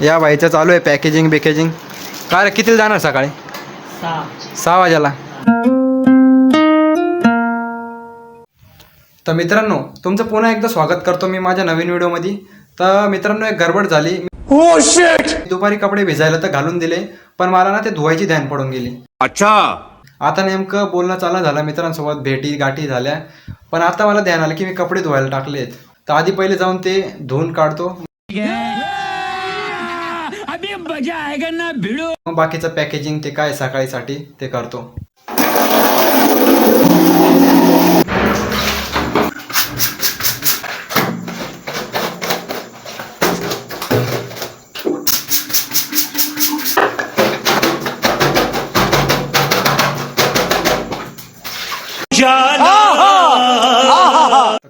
या बाईचं चालू आहे पॅकेजिंग बिकेजिंग. काय रे कितीला जाणार सकाळी? 6 वाजेला. तर मित्रांनो तुमचं पुन्हा एकदा स्वागत करतो मी माझ्या नवीन व्हिडिओमध्ये. तर मित्रांनो एक गडबड झाली. दुपारी कपडे भिजायला तर घालून दिले, पण मला ना ते धुवायची ध्यान पडून गेली. अच्छा. आता नेमकं बोलणं चालू झालं मित्रांसोबत, भेटी गाठी झाल्या, पण आता मला ध्यान आलं की मी कपडे धुवायला टाकलेत. तर आधी पहिले जाऊन ते धुवून काढतो, मग बाकीचं पॅकेजिंग ते काय सकाळीसाठी ते करतो.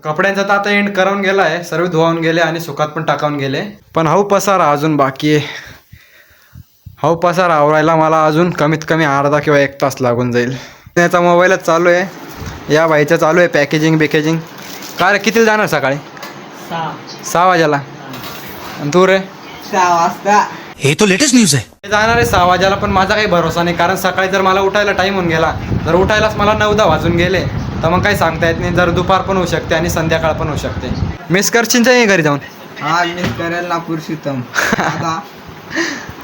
कपड्यांचा तर आता एंड करून गेलाय, सर्व धुवावून गेले आणि सुकात पण टाकावून गेले. पण हाऊ पसारा अजून बाकी आहे. हाऊ पसारा आवरायला मला अजून कमीत कमी अर्धा किंवा 1 तास लागून जाईल. त्याचा मोबाईलच चालू आहे. या बाईचं चालू आहे पॅकेजिंग बिकेजिंग. काय रे कितीला जाणार सकाळी? 6 वाजेला. आणि तू रे? 6 वाजता. हे तो लेटेस्ट न्यूज आहे. जाणार आहे 6 वाजेला, पण माझा काही भरोसा नाही, कारण सकाळी जर मला उठायला टाईम होऊन गेला, जर उठायलाच मला 9-10 वाजून गेले तर मग काही सांगता येत नाही. जर दुपार पण होऊ शकते आणि संध्याकाळ पण होऊ शकते. मिस करशील नाही घरी जाऊन? हा मिस करेल ना पुरुषोत्तम. आता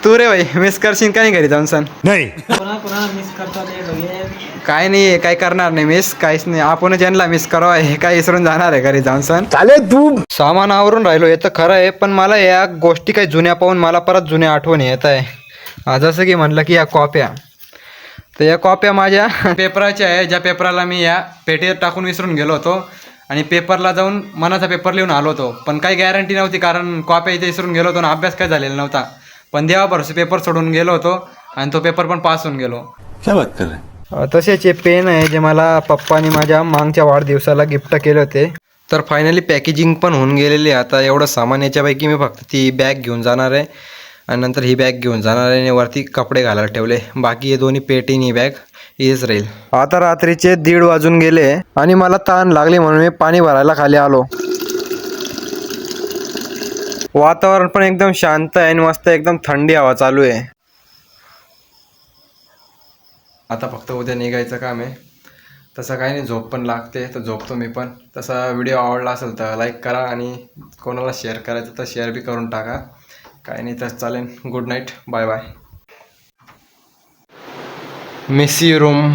तू रे भाई मिस करशील का नाही घरी जाऊन? सण नाही. कोणा मिस करतो ते बघेल. काय नाही, काय करणार नाही मिस, काहीच नाही. आपण ज्यांना मिस करावं हे काय विसरून जाणार आहे घरी जाऊन? सण चाले तू. सामान आवरून राहिलो हे तर खरं आहे, पण मला या गोष्टी काही जुन्या पाहून मला परत जुन्या आठवणी येत आहे. जसं की म्हणलं की या कॉप्या, तर या कॉप्या माझ्या पेपराच्या आहे, ज्या पेपराला मी या पेटीत टाकून विसरून गेलो होतो आणि पेपरला जाऊन मनाचा पेपर लिहून आलो होतो. पण काही गॅरंटी नव्हती, कारण कॉप्या इथे विसरून गेलो होतो आणि अभ्यास काय झालेला नव्हता. पण देवाभरोसे पेपर सोडून गेलो होतो आणि तो पेपर पण पास होऊन गेलो. क्या बात कर रहे? तसेच हे पेन आहे जे मला पप्पानी माझ्या मागच्या वाढदिवसाला गिफ्ट केले होते. तर फायनली पॅकेजिंग पण होऊन गेलेली आहे. आता एवढं सामान याच्यापैकी मी फक्त ती बॅग घेऊन जाणार आहे आणि नंतर ही बॅग घेऊन जाणार आहे आणि वरती कपडे घालायला ठेवले. बाकी हे दोन्ही पेटी आणि बॅग इथेच राहील. आता रात्रीचे 1:30 वाजून गेले आणि मला तहान लागली म्हणून मी पाणी भरायला खाली आलो. वातावरण पण एकदम शांत आहे आणि मस्त एकदम थंडी हवा चालू आहे. आता फक्त उद्या निघायचं काम आहे. तसं काही नाही, झोप पण लागते तर झोपतो मी पण. तसा व्हिडिओ आवडला असेल तर लाईक करा आणि कोणाला शेअर करायचं तर शेअर बी करून टाका. काही नाही तर चालेल. Good night, bye bye. Messy room.